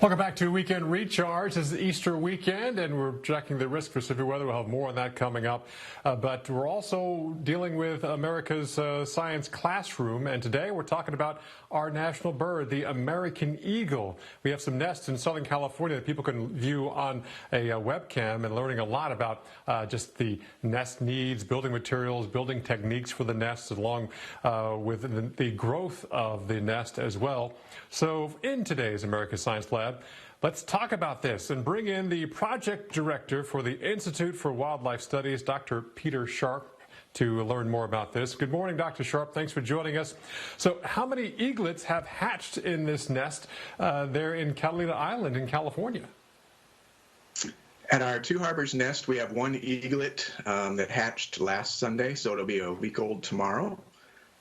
Welcome back to Weekend Recharge. This is Easter weekend, and we're checking the risk for severe weather. We'll have more on that coming up. But we're also dealing with America's science classroom, and today we're talking about our national bird, the American eagle. We have some nests in Southern California that people can view on a webcam, and learning a lot about just the nest needs, building materials, building techniques for the nests, along with the growth of the nest as well. So in today's America Science Lab, let's talk about this and bring in the project director for the Institute for Wildlife Studies, Dr. Peter Sharpe, to learn more about this. Good morning, Dr. Sharpe. Thanks for joining us. So how many eaglets have hatched in this nest there in Catalina Island in California? At our Two Harbors nest, we have one eaglet that hatched last Sunday, so it'll be a week old tomorrow.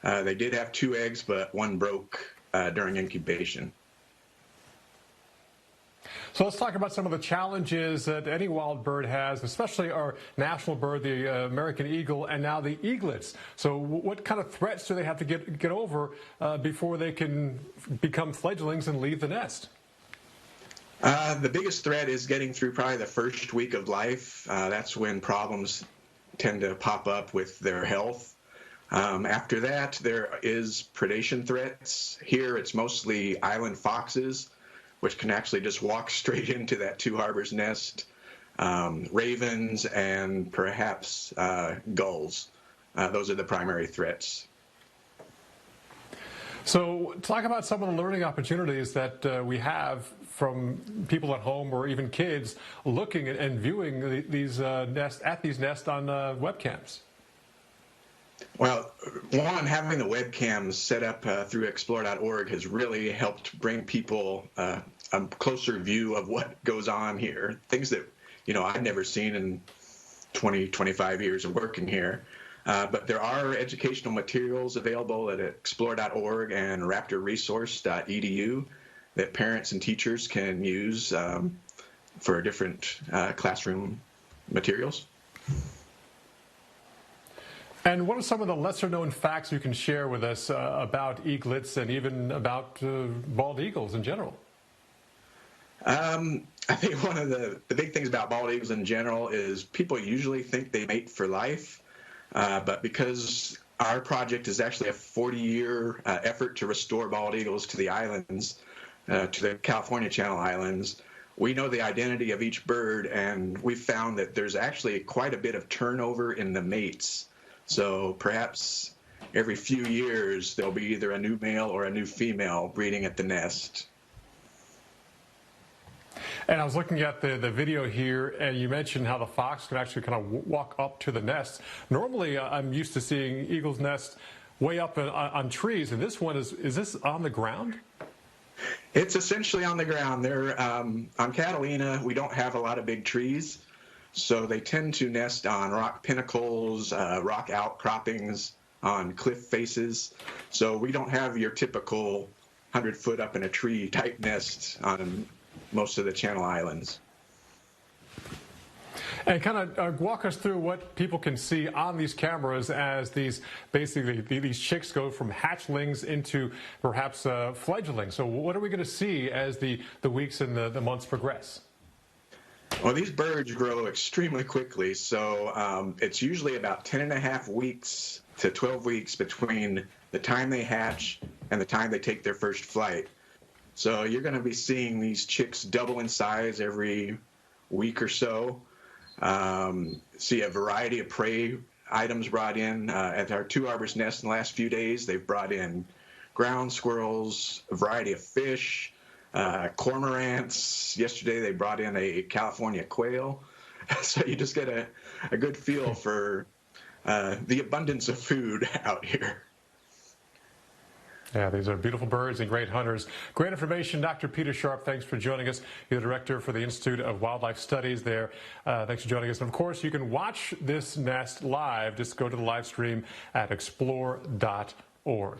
They did have 2 eggs, but one broke during incubation. So let's talk about some of the challenges that any wild bird has, especially our national bird, the American eagle, and now the eaglets. So what kind of threats do they have to get over before they can become fledglings and leave the nest? The biggest threat is getting through probably the first week of life. That's when problems tend to pop up with their health. After that, there is predation threats. Here, it's mostly island foxes, which can actually just walk straight into that Two Harbors nest, ravens, and perhaps gulls. Those are the primary threats. So talk about some of the learning opportunities that we have from people at home or even kids looking and viewing these nests on webcams. Well, one, having the webcams set up through explore.org has really helped bring people a closer view of what goes on here. Things that, I've never seen in 20, 25 years of working here. But there are educational materials available at explore.org and raptorresource.edu that parents and teachers can use for different classroom materials. And what are some of the lesser-known facts you can share with us about eaglets and even about bald eagles in general? I think one of the big things about bald eagles in general is people usually think they mate for life, but because our project is actually a 40-year effort to restore bald eagles to the islands, to the California Channel Islands, we know the identity of each bird, and we've found that there's actually quite a bit of turnover in the mates. So perhaps every few years there'll be either a new male or a new female breeding at the nest. And I was looking at the video here, and you mentioned how the fox can actually kind of walk up to the nest. Normally, I'm used to seeing eagles' nests way up on trees, and this one is this on the ground? It's essentially on the ground. They're on Catalina. We don't have a lot of big trees. So they tend to nest on rock pinnacles, rock outcroppings, on cliff faces. So we don't have your typical 100-foot up in a tree type nest on most of the Channel Islands. And kind of walk us through what people can see on these cameras as these chicks go from hatchlings into perhaps fledglings. So what are we going to see as the weeks and the months progress? Well, these birds grow extremely quickly, so it's usually about 10.5 weeks to 12 weeks between the time they hatch and the time they take their first flight. So you're going to be seeing these chicks double in size every week or so. See a variety of prey items brought in. At our Two Harbors nest in the last few days, they've brought in ground squirrels, a variety of fish, cormorants. Yesterday they brought in a California quail. So you just get a good feel for the abundance of food out here. Yeah, these are beautiful birds and great hunters. Great information. Dr. Peter Sharpe, thanks for joining us. You're the director for the Institute of Wildlife Studies there. Thanks for joining us. And of course, you can watch this nest live. Just go to the live stream at explore.org.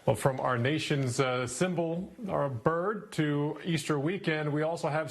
Well, from our nation's symbol, our bird, to Easter weekend, we also have